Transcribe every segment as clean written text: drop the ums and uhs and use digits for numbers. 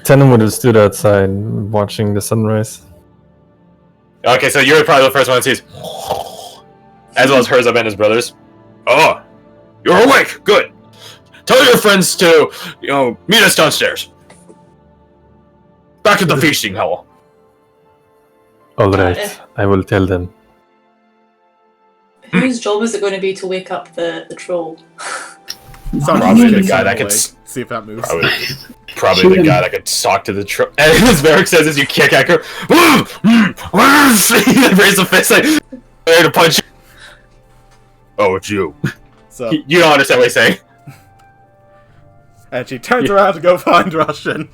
Tenon would have stood outside watching the sunrise. Okay, so you're probably the first one that sees, as well as Herzog and his brothers. Oh, you're awake. Good. Tell your friends to, meet us downstairs. Back at the feasting hall. All right, I will tell them. Whose job is it going to be to wake up the troll? Probably the guy that could see if that moves. Probably the guy that could talk to the troll. And as Varric says, as you kick at her, raise the fist like there to punch you. Oh, it's you. So you don't understand what he's saying. And she turns around to go find Russian.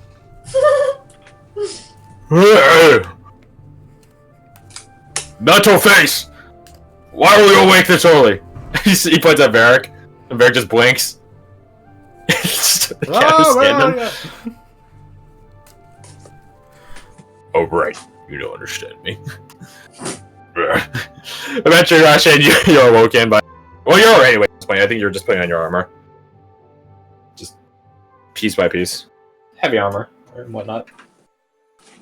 Metal face! Why are we awake this early? He points at Varric, and Varric just blinks. Oh, right. You don't understand me. Eventually, Russian, you're awoken by... Well, you're already awake at this point. I think you're just putting on your armor. Just piece by piece. Heavy armor and whatnot.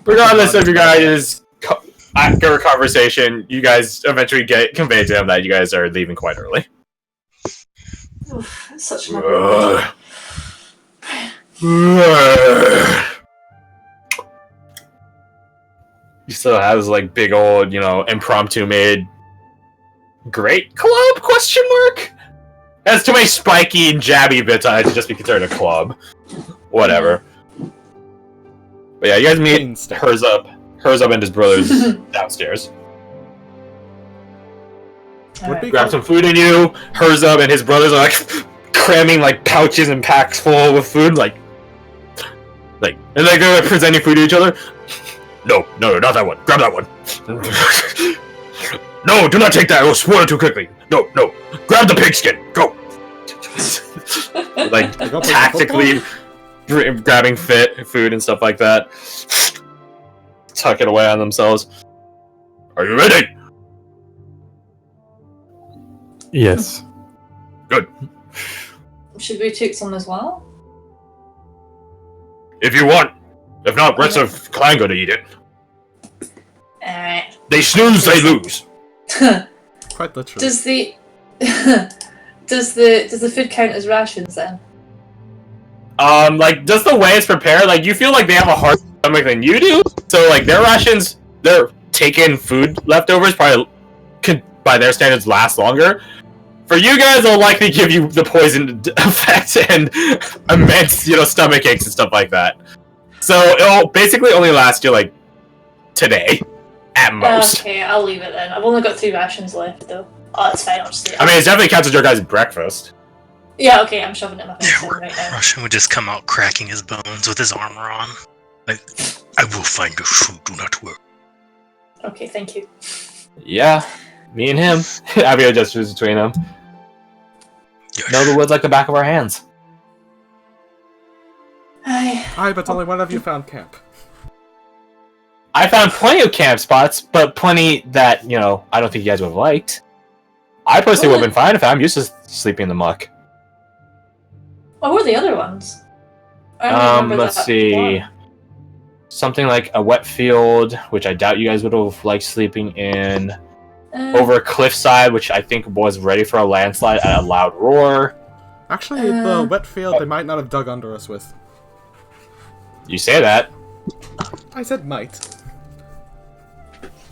Regardless of your guys' after a conversation, you guys eventually get conveyed to him that you guys are leaving quite early. Oof, that's such an He still has like big old, impromptu made great club ? Has too many spiky and jabby bits on it to just be considered a club. Whatever. But yeah, you guys meet Herzog and his brothers downstairs. Grab some food in you. Herzog and his brothers are like cramming like pouches and packs full with food, and they're presenting food to each other. No, not that one. Grab that one. No, do not take that. It will spoil it too quickly. No. Grab the pigskin. Go. Like tactically grabbing food and stuff like that. Tuck it away on themselves. Are you ready? Yes. Good. Should we take some as well? If you want. If not, rest of clan gonna eat it. Alright. They snooze, they lose. Quite literally. Does the does the food count as rations then? Just the way it's prepared, you feel like they have a harder stomach than you do. So, their rations, their taken food leftovers probably could, by their standards, last longer. For you guys, they'll likely give you the poison effect and immense, stomach aches and stuff like that. So it'll basically only last you today, at most. Okay, I'll leave it then. I've only got 3 rations left though. Oh, that's fine. I'll just do it. I mean, it definitely counts as your guys' breakfast. Yeah, okay. I'm shoving it in my face right now. Russian would just come out cracking his bones with his armor on. I will find your food. Do not worry. Okay, thank you. Yeah, me and him. Abby gestures between them. Yes. Know the woods like the back of our hands. Aye, but only one of you found camp. I found plenty of camp spots, but plenty that, I don't think you guys would have liked. I personally would have been fine if I'm used to sleeping in the muck. What were the other ones? I don't remember let's see. Something like a wet field, which I doubt you guys would have liked sleeping in. Over a cliffside, which I think was ready for a landslide at a loud roar. Actually, the wet field they might not have dug under us with. You say that. I said might.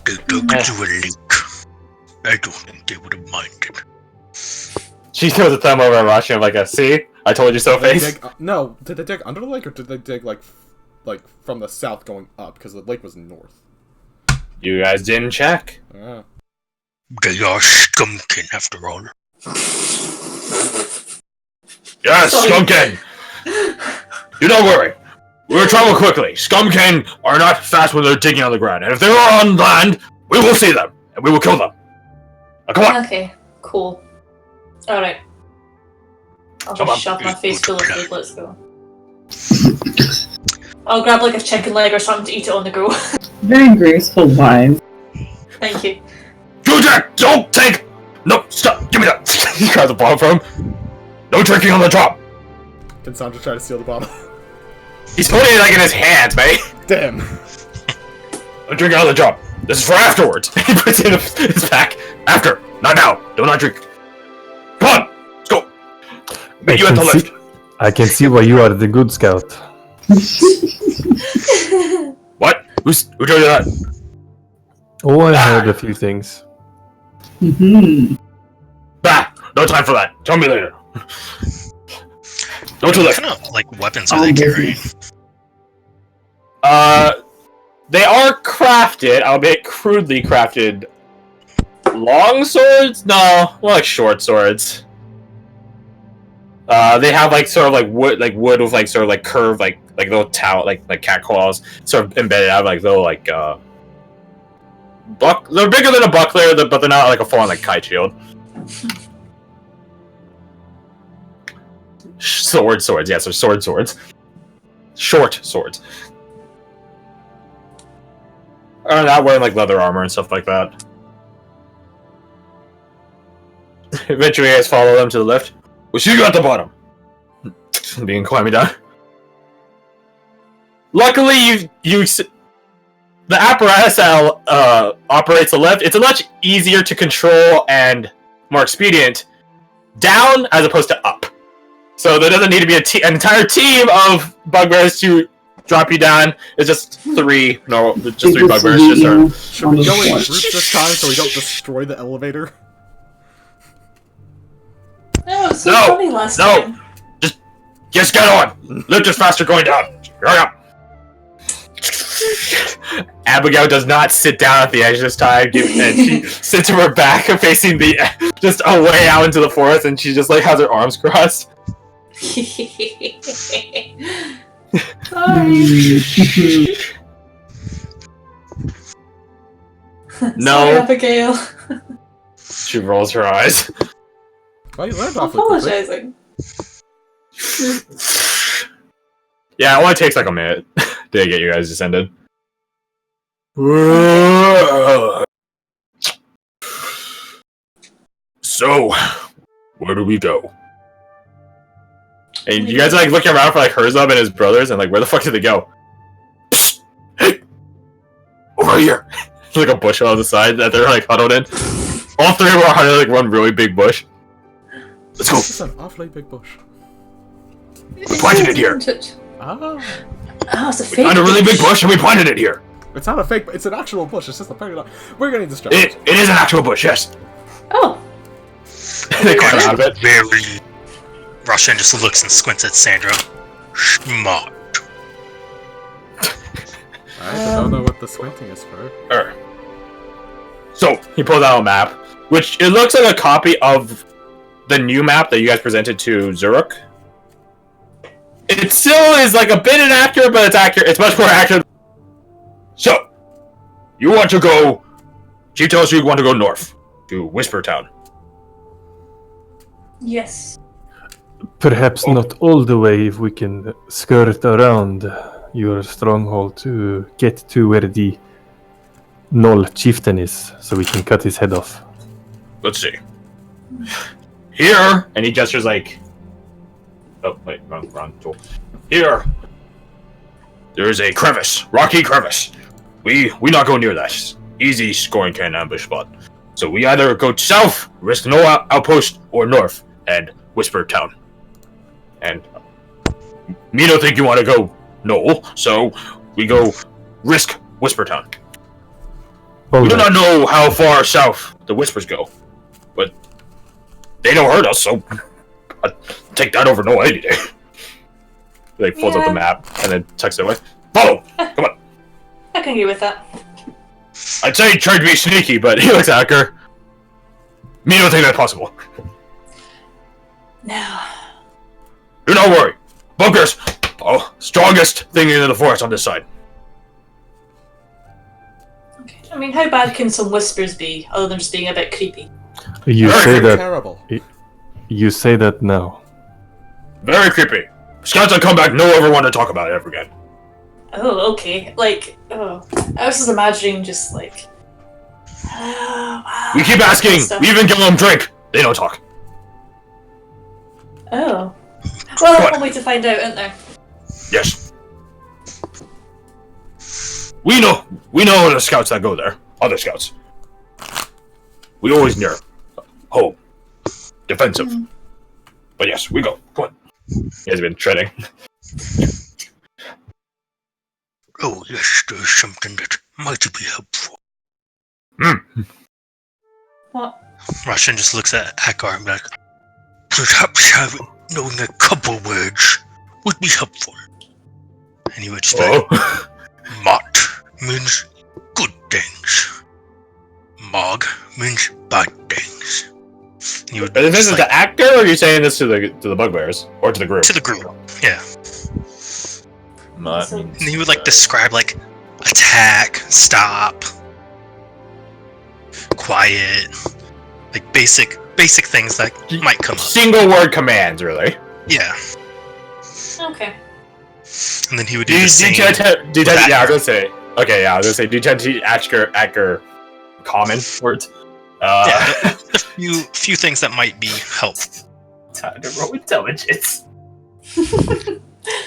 They dug into a lake. I don't think they would have minded. She throws a thumb over at Rashi. I'm like, see? I told you so, face. No, did they dig under the lake, or did they dig, like from the south going up? Because the lake was north. You guys didn't check. Yeah. They are skumkin, after all. Yes, Skumkin! Do not worry. We will travel quickly. Skumkin are not fast when they're digging on the ground. And if they are on land, we will see them. And we will kill them. Now, come on. Okay, cool. Alright. I'll just shove my face full of food. Let's go. I'll grab a chicken leg or something to eat it on the go. Very graceful lines. Thank you. Jack, don't take! No, stop! Give me that! He grabs the bottle from him. No drinking on the job! Can Sandra try to steal the bottle? He's holding it like in his hands, mate. Damn. I'm drinking out of the jar. This is for afterwards. He puts it in his pack. After. Not now. Do not drink. Come on. Let's go. Meet you at the lift. I can see why you are the good scout. What? Who told you that? Oh, I heard a few things. Bah! No time for that. Tell me later. Go to the What lift. kind of like weapons are they carrying? They are crafted, albeit crudely crafted. Long swords? No, more like short swords. They have like sort of like wood with like sort of like curved like little like cat claws sort of embedded out of like little like they're bigger than a buckler, but they're not like a full on like kite shield. Swords, yes, they're swords. Short swords. Are not wearing like leather armor and stuff like that. Eventually, you guys follow them to the lift. We'll see you at the bottom. Being climbing down. Luckily, the apparatus that operates the lift. It's a much easier to control and more expedient down as opposed to up. So there doesn't need to be an entire team of bugbears to drop you down. It's just three bugbears. Should we go in groups this time so we don't destroy the elevator? No, it was so funny last time. Just get on. Lift is faster going down. Hurry up. Abigail does not sit down at the edge this time, and she sits to her back, facing just away out into the forest, and she just like has her arms crossed. No. Sorry, Abigail. She rolls her eyes. Well, you learned I'm awfully quickly. apologizing. Yeah, it only takes like a minute to get you guys descended. So, where do we go? And you guys are like looking around for like Herzog and his brothers, and like, where the fuck did they go? Psst! Hey! Over here! There's like a bush on the side that they're like huddled in. All three were huddled in like one really big bush. Let's go! This is an awfully big bush. We planted it here! Ah. Oh, it's a We fake found a really bush. big bush and we planted it here! It's not a fake, it's an actual bush. It's just a parallel. We're getting distracted. It is an actual bush, yes! Oh. They climb out of it. Very Russian just looks and squints at Sandra. Smart. I don't know what the squinting is for. So, he pulls out a map, which it looks like a copy of the new map that you guys presented to Zurich. It still is like a bit inaccurate, but it's accurate. It's much more accurate. So, you want to go... She tells you want to go north, to Whisper Town. Yes. Perhaps not all the way if we can skirt around your stronghold to get to where the Knoll chieftain is, so we can cut his head off. Let's see. Here, and he gestures like... Oh, wait, wrong tool. Here, there's a crevice, rocky crevice. We not go near that. Easy scoring can ambush spot. So we either go south, risk no outpost, or north, and Whisper Town. And me don't think you want to go no, so we go risk Whisper Town. All We do right. not know how far south the Whispers go, but they don't hurt us, so I'd take that over no any day. He like folds up the map and then tucks it away. Follow! Come on. I can agree with that. I'd say he tried to be sneaky, but he looks at her. Me don't think that's possible. No. Do not worry. Bunkers! Oh, strongest thing in the forest on this side. Okay. I mean, how bad can some whispers be, other than just being a bit creepy? You Very say that. Terrible. You say that now. Very creepy. Scouts that come back no ever want to talk about it ever again. Oh, okay. Like, oh. I was just imagining just like... Oh, wow. We keep asking. Stuff. We even give them drink. They don't talk. Oh. Well, there's one way to find out, isn't there? Yes. We know the scouts that go there. Other scouts. We always near home. Defensive. But yes, we go. Come on. He has been treading. Oh, yes, there's something that might be helpful. What? Russian just looks at Akar and be like, perhaps knowing a couple words would be helpful. And he would just be like, Oh. Mot means good things. Mog means bad things. And he would Is this just, the actor, or are you saying this to the bugbears? Or to the group? to the group. Yeah. Mud So- means, And he would like describe like attack, stop, quiet, like basic things that might come up. single word commands, really. Yeah. Okay. And then he would Do do you the same. tend to, that yeah, I was gonna say. Okay, yeah, I was gonna say, do you tend to Acker common words? Yeah, a few things that might be helpful. Time to roll intelligence.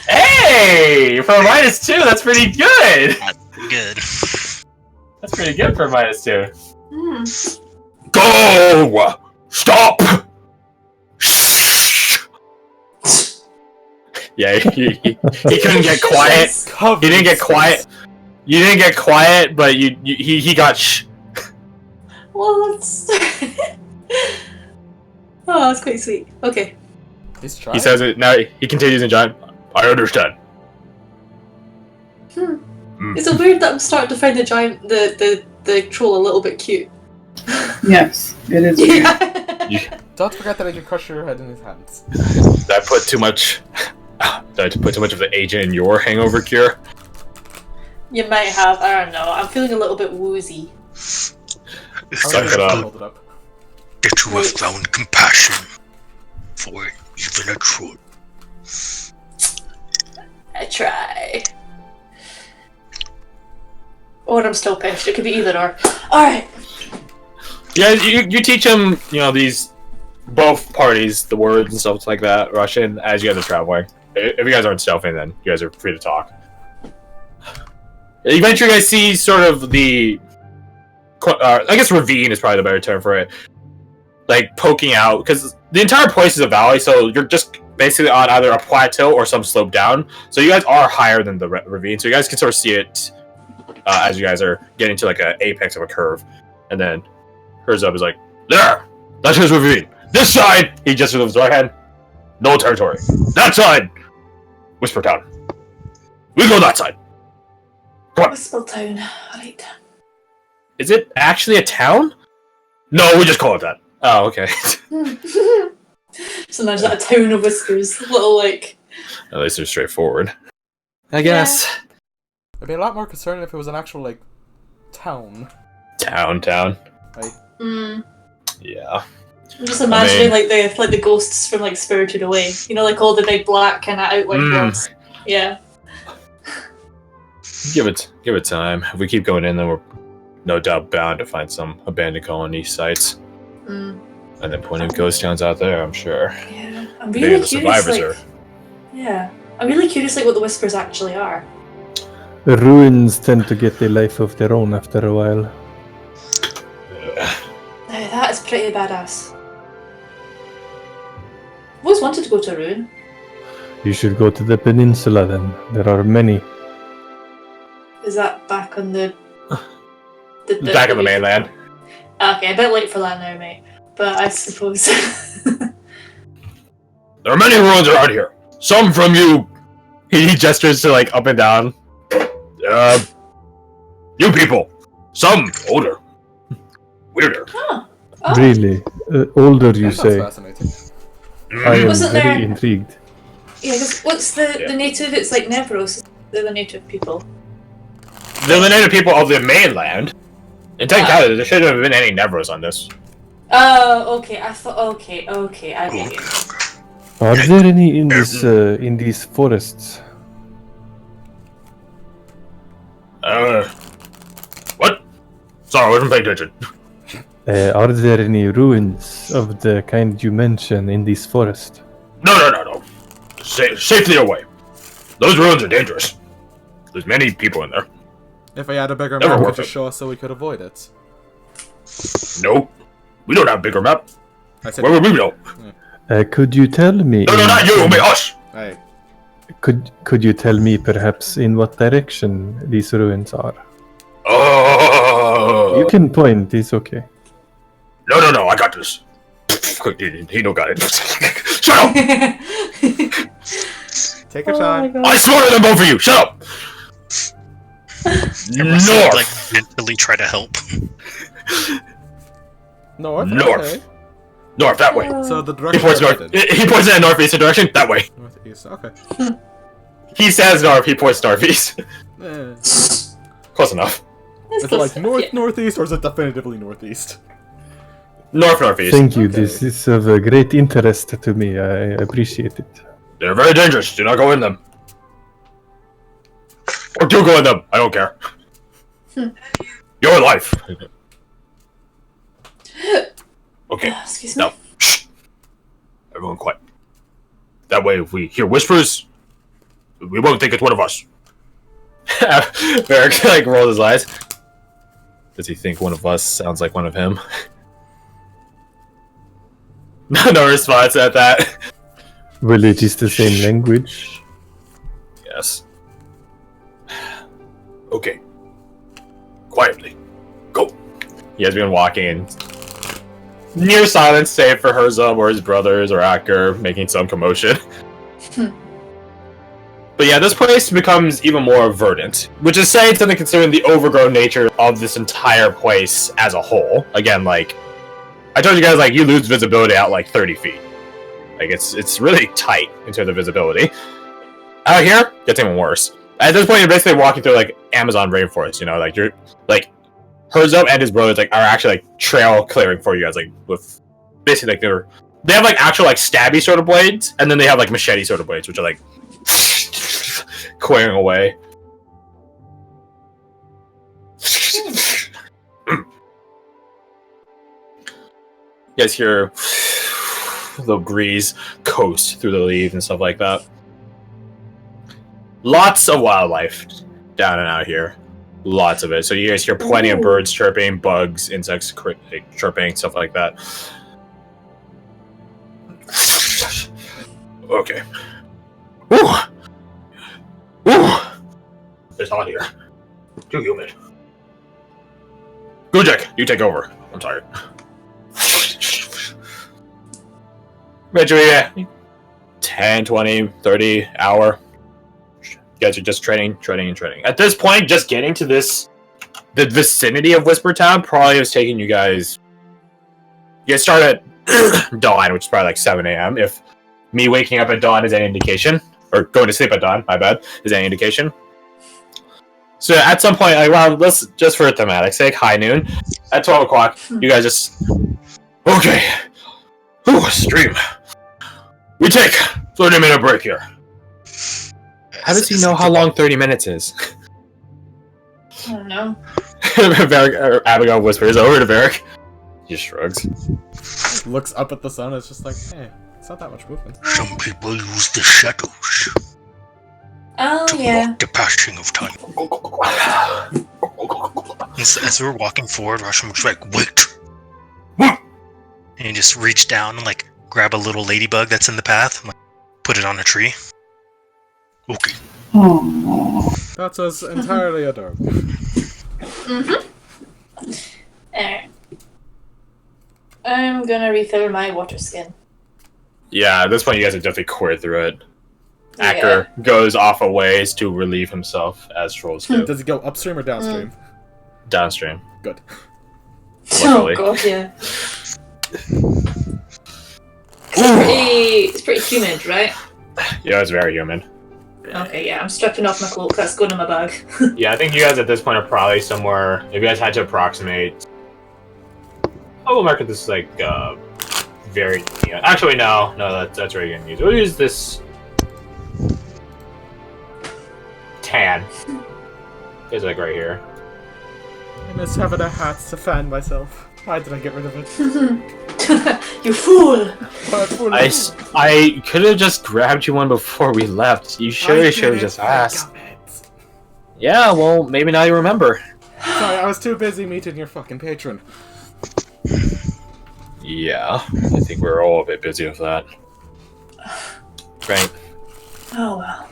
Hey! For a -2, that's pretty good! Good. That's pretty good for a -2. Hmm. Go! Stop! Shh! Yeah, he couldn't get quiet. Covered He didn't in get space. quiet. You didn't get quiet, but he got shh. Well, that's. Oh, that's quite sweet. Okay. He's trying. He says it now. He continues in giant. I understand. Is it weird that I'm starting to find the troll a little bit cute? Yes, it is. weird. Yeah. Don't forget that I can crush your head in his hands. Did I put too much? Did I put too much of the agent in your hangover cure? You might have. I don't know. I'm feeling a little bit woozy. Suck it up. Hold it up. That you have found compassion for even a troll. I try. Oh, and I'm still pissed. It could be either or. Alright. Yeah, you teach him, these both parties, the words and stuff like that, Russian, as you guys are traveling. If you guys aren't stealthing, then you guys are free to talk. Eventually, you guys see sort of the, I guess ravine is probably the better term for it, like poking out, because the entire place is a valley, so you're just basically on either a plateau or some slope down. So you guys are higher than the ravine, so you guys can sort of see it as you guys are getting to like an apex of a curve, and then Herz up is like, there, that's his ravine. This side, he gestures with his right hand, no territory. That side, Whisper Town. We go that side. Whistle Town. Right. Is it actually a town? No, we just call it that. Oh, okay. So now there's like a town of whiskers. Little like. At least they're straightforward. I guess. I'd be a lot more concerned if it was an actual, like, town. Town. Mm. Yeah. I'm just imagining like the ghosts from like Spirited Away. You know, like all the big black kind of outline ones. Yeah. Give it time. If we keep going in, then we're no doubt bound to find some abandoned colony sites. Mm. And then plenty of ghost towns out there, I'm sure. Yeah. I'm Maybe really the curious. survivors Like, are. yeah. I'm really curious like what the whispers actually are. The ruins tend to get a life of their own after a while. Now that is pretty badass. I've always wanted to go to a ruin. You should go to the peninsula then. There are many. Is that back on the Back on the mainland. Okay, a bit late for that now, mate. But I suppose. There are many ruins around here. Some from you. He gestures to like up and down. You people. Some older. Weirder. Oh. Really? Older, you That sounds say? fascinating. I am Wasn't very there- intrigued. Yeah, because what's the Yeah. native? It's like Nevros. They're the native people. They're the native people of the mainland. In technicality, there shouldn't have been any Nevros on this. Oh, okay. I thought. Okay, I get you. Are there any in these forests? What? Sorry, I wasn't paying attention. Are there any ruins of the kind you mention in this forest? No. Safely away. Those ruins are dangerous. There's many people in there. If I had a bigger Never map, worth could you it. show us so we could avoid it? Nope. We don't have a bigger map. I said, Where would we know? Could you tell me? No, not you, me, us! hey, Could you tell me perhaps in what direction these ruins are? Oh! You can point. It's okay. No, I got this. He don't got it. Shut up! take your time. I smarter than both of you. Shut up. Russell would, like, North. mentally try to help. North? North. Okay. North, that way. So the He direction points we're north. headed. He points in a northeastern direction. That way. Northeast, okay. He says north. He points northeast. Eh. Close enough. Is it like northeast, or is it definitively northeast? Northeast. Thank you. Okay. This is of great interest to me. I appreciate it. They're very dangerous. Do not go in them. Or do go in them. I don't care. Your life. Okay. Excuse me. Now, shh. Everyone quiet. That way, if we hear whispers, we won't think it's one of us. Varric like rolled his eyes. Does he think one of us sounds like one of him? No response at that. Well, it is the same language. Yes. Okay. Quietly. Go. He has been walking near silence, save for Herzog or his brothers or Acker making some commotion. But yeah, this place becomes even more verdant, which is saying something considering the overgrown nature of this entire place as a whole. Again, like, I told you guys, like, you lose visibility out like 30 feet. Like, it's really tight in terms of visibility. Out here, gets even worse. At this point, you're basically walking through, like, Amazon rainforest, you know? Like, you're, like, Herzog and his brothers, like, are actually, like, trail clearing for you guys, like, with, basically, like, they have, like, actual, like, stabby sort of blades, and then they have, like, machete sort of blades, which are, like, clearing away. You guys hear the breeze coast through the leaves and stuff like that. Lots of wildlife down and out here. Lots of it. So you guys hear plenty of birds chirping, bugs, insects chirping, stuff like that. Okay. Woo! Woo! It's hot here. Too humid. Gujek, you take over. I'm tired. Eventually, 10, 20, 30 hour. You guys are just training. At this point, just getting to the vicinity of Whisper Town probably was taking you guys... You guys start at dawn, which is probably like 7 a.m. If me waking up at dawn is any indication, or going to sleep at dawn, my bad, is any indication. So at some point, like, well, let's, just for thematic sake, high noon, at 12 o'clock, you guys just... Okay. Ooh, stream. We take 30-minute break here. How does he know how long 30 minutes is? I don't know. Abigail whispers over to Varric. He shrugs. Looks up at the sun, it's just like, hey, it's not that much movement. Some people use the shadows Oh, to yeah. mock the passing of time. As we're walking forward, Russian was like, wait! And he just reached down and, like, grab a little ladybug that's in the path and, like, put it on a tree. Okay. Aww. That was entirely adorable. Alright. I'm gonna refill my water skin. Yeah, at this point you guys have definitely cored through it. Yeah. Acker goes off a ways to relieve himself, as trolls do. Does it go upstream or downstream? Downstream. Good. Luckily. Oh god, yeah. It's pretty humid, right? Yeah, it's very human. Okay, yeah, I'm stripping off my cloak, that's going in my bag. Yeah, I think you guys at this point are probably somewhere, if you guys had to approximate... Oh, we'll mark this like, very... Yeah. Actually, no, that's very good news. We'll use this... tan. It's like right here. I miss having a hat to fan myself. Why did I get rid of it? You fool! I could have just grabbed you one before we left. You should have just asked. Yeah, well, maybe now you remember. Sorry, I was too busy meeting your fucking patron. Yeah, I think we're all a bit busy with that. Right. Oh well.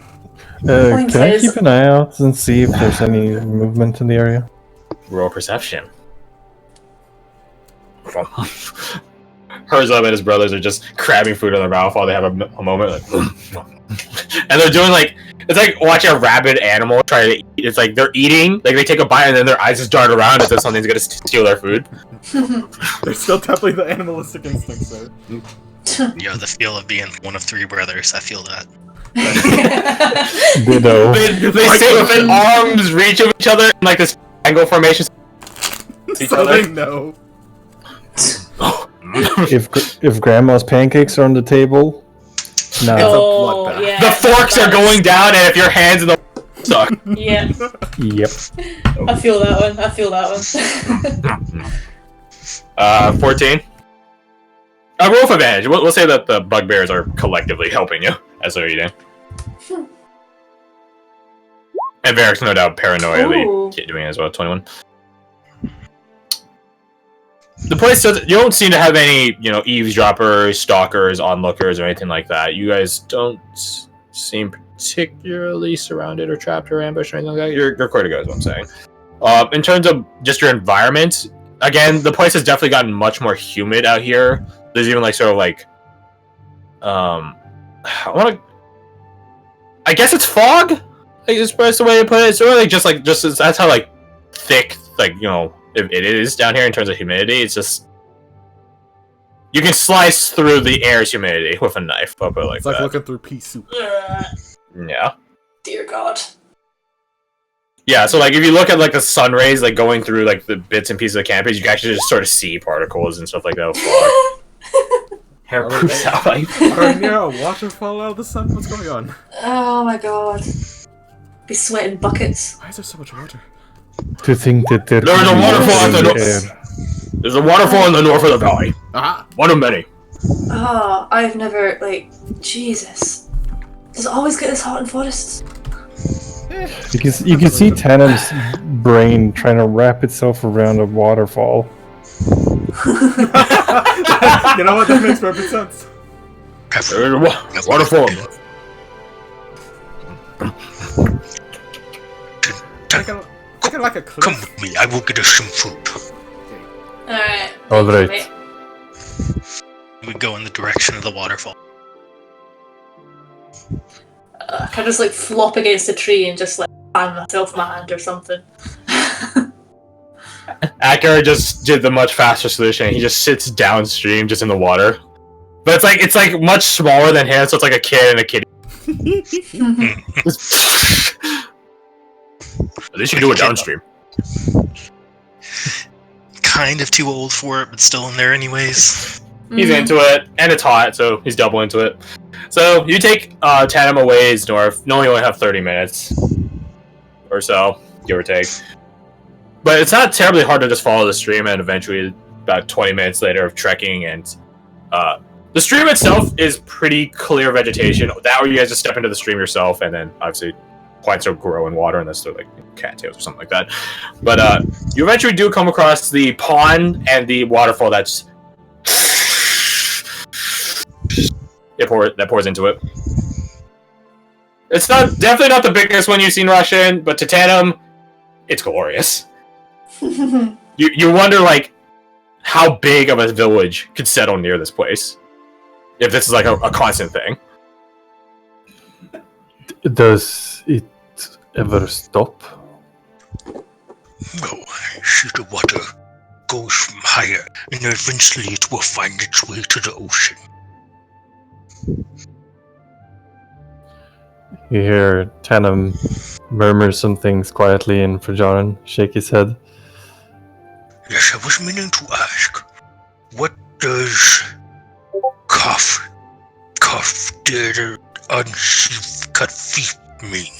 Point Can I is- keep an eye out and see if there's any movement in the area? Roll perception. Herzog and his brothers are just crabbing food in their mouth while they have a moment, like, and they're doing like it's like watching a rabid animal try to eat. It's like they're eating, like they take a bite and then their eyes just dart around as if something's gonna steal their food. There's still definitely the animalistic instincts there. Yo, the feel of being one of three brothers. I feel that. Ditto. They sit within arms reach of each other in like this angle formation. So they know. If Grandma's pancakes are on the table, no. Oh, bloodbath. yeah. The forks are that's- going down, and if your hands in the suck. Yeah, Yep. I feel that one. I feel that one. 14. Roll for advantage. We'll say that the bugbears are collectively helping you as they're eating. And Varric's no doubt paranoidly Ooh. doing it as well. 21. The place doesn't. You don't seem to have any, eavesdroppers, stalkers, onlookers, or anything like that. You guys don't seem particularly surrounded or trapped or ambushed or anything like that. You're clear to go, is what I'm saying. In terms of just your environment, again, the place has definitely gotten much more humid out here. There's even I guess it's fog. I guess that's the way to put it. It's sort of just that's how thick if it is down here in terms of humidity. It's just you can slice through the air's humidity with a knife. I'll put it like It's like that. looking through pea soup. Yeah. Dear God. Yeah, so if you look at the sun rays going through the bits and pieces of campus, you can actually just sort of see particles and stuff like that. Hair poofs out Are near a waterfall out of the sun? What's going on? Oh my God. Be sweating buckets. Why is there so much water? To think that there There's a could be waterfall water at the in north. air. There's a waterfall in the north of the valley. Ah! One of many. Oh, I've never Jesus. Does it always get this hot in forests? You can see Tanum's brain trying to wrap itself around a waterfall. You know what? That makes perfect sense. There's a waterfall. Looking like a cliff. Come with me. I will get us some food. Alright. All right. We go in the direction of the waterfall. I can just flop against a tree and just fan myself my hand or something. Akira just did the much faster solution. He just sits downstream, just in the water. But it's much smaller than him, so it's like a kid and a kitty. At least you can do it downstream. Kind of too old for it, but still in there anyways. He's into it, and it's hot, so he's double into it. So you take Tanum a ways north. You only have 30 minutes or so, give or take. But it's not terribly hard to just follow the stream, and eventually, about 20 minutes later of trekking, and the stream itself is pretty clear vegetation. That or you guys just step into the stream yourself, and then obviously plants will grow in water unless they're cattails or something like that. But you eventually do come across the pond and the waterfall that pours into it. It's definitely not the biggest one you've seen rush in, but to Tanum, it's glorious. You wonder how big of a village could settle near this place if this is a constant thing. Does it ever stop? No, see the water goes from higher, and eventually it will find its way to the ocean. You hear Tanum murmur some things quietly, and Frajaran shake his head. Yes, I was meaning to ask, what does cuff der unsheath kafif mean?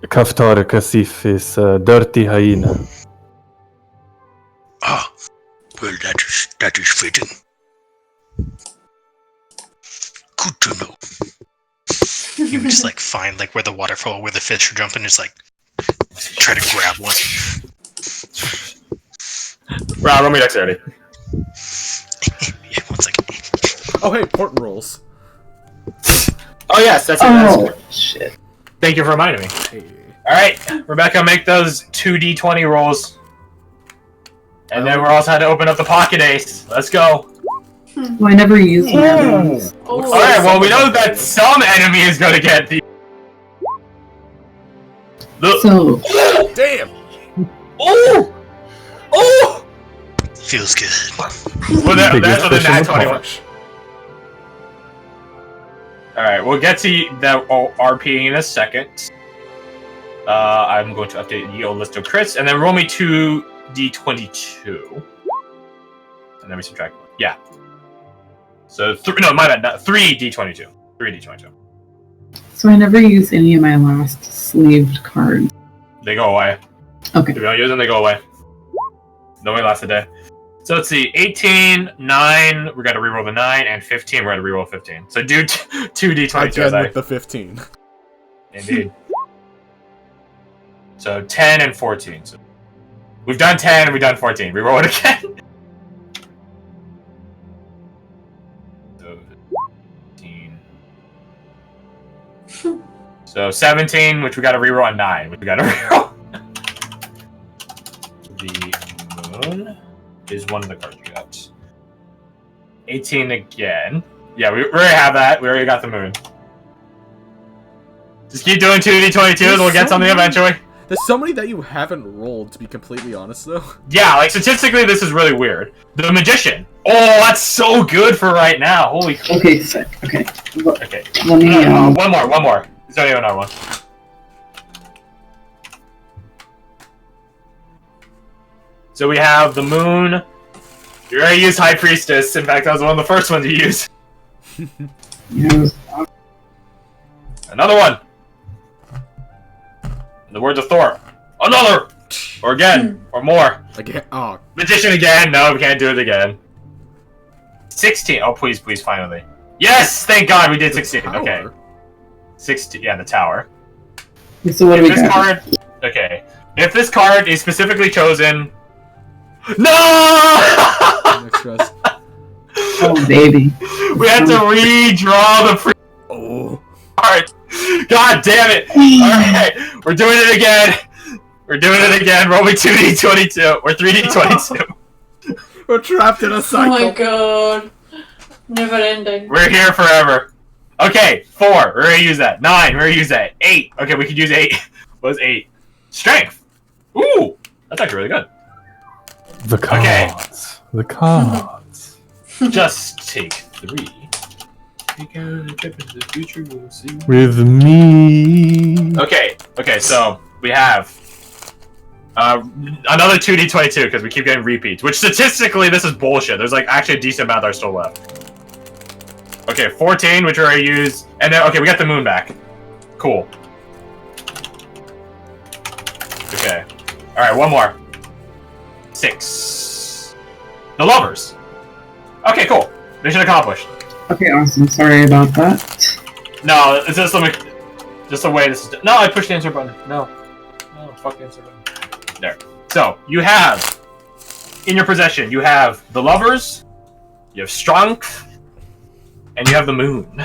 Kaftar Kasif is a dirty hyena. Ah, well, that is fitting. Good to know. You would just like find like where the waterfall, where the fish are jumping, just like try to grab one. Roll me dexterity. Yeah, 1 second. Oh, hey, important rolls. Oh yes, that's it. Oh, shit. Thank you for reminding me. Hey. All right, Rebecca, make those 2d20 rolls, and then we're also had to open up the pocket ace. Let's go. Well, I never used one of those. Oh, All right. Well, we know that some enemy is going to get the. So, Damn! Oh! Oh! Feels good. Well, that's Biggest what the fish in nat the 21. Gosh. Alright, we'll get to the RPing in a second. I'm going to update the old list of crits, and then roll me 2d22. And then we subtract 1. Yeah. So, no, my bad, not 3d22. 3d22. so I never used any of my last sleeved cards. They go away. Okay. If you don't use them, they go away. They only last a day. So let's see, 18, 9, we gotta reroll the 9, and 15, we're gonna reroll 15. So do 2d22. Again with the 15. Indeed. So 10 and 14. So we've done 10 and we've done 14. Reroll it again. So 15. So 17, which we gotta reroll, and 9, which we gotta reroll. The moon is one of the cards you got. 18 again. Yeah, we already have that. We already got the moon. Just keep doing 2d22s, we'll get something eventually. There's so many that you haven't rolled, to be completely honest, though. Yeah, like, statistically, this is really weird. The Magician. Oh, that's so good for right now. Holy crap. Okay, sick. Okay. Okay. Let me, One more. There's only another one. So we have the moon. You already used High Priestess. In fact, that was one of the first ones you used. use, Another one. In the words of Thor. Another! Or again. Or more. Again, oh, Magician again. No, we can't do it again. 16. Oh, please, finally. Yes! Thank God we did 16. Okay. 16. Yeah, the tower. so what do we This got? card. Okay. If this card is specifically chosen. No! next stress. Oh, baby. We had to redraw the free Oh. card. God damn it! Alright, we're doing it again. Roll me 2d22 or 3d22. We're trapped in a Oh cycle. my god. Never ending. We're here forever. Okay, 4. We're gonna use that. 9. We're gonna use that. 8. Okay, we could use 8. What was 8? Strength. Ooh, that's actually really good. The cards. The cards. Just take 3. Take a trip into the future. We'll see. With me. Okay, so we have another 2d22 because we keep getting repeats, which statistically this is bullshit. There's like actually a decent amount that are still left. Okay, 14, which we already used, and then okay, we got the moon back. Cool. Okay. All right, one more. 6. The lovers. Okay, cool. Mission accomplished. Okay, awesome. Sorry about that. No, it's just the way this is. No, I pushed the answer button. No, fuck the answer button. There. So you have in your possession. You have the lovers. You have strength, and you have the moon.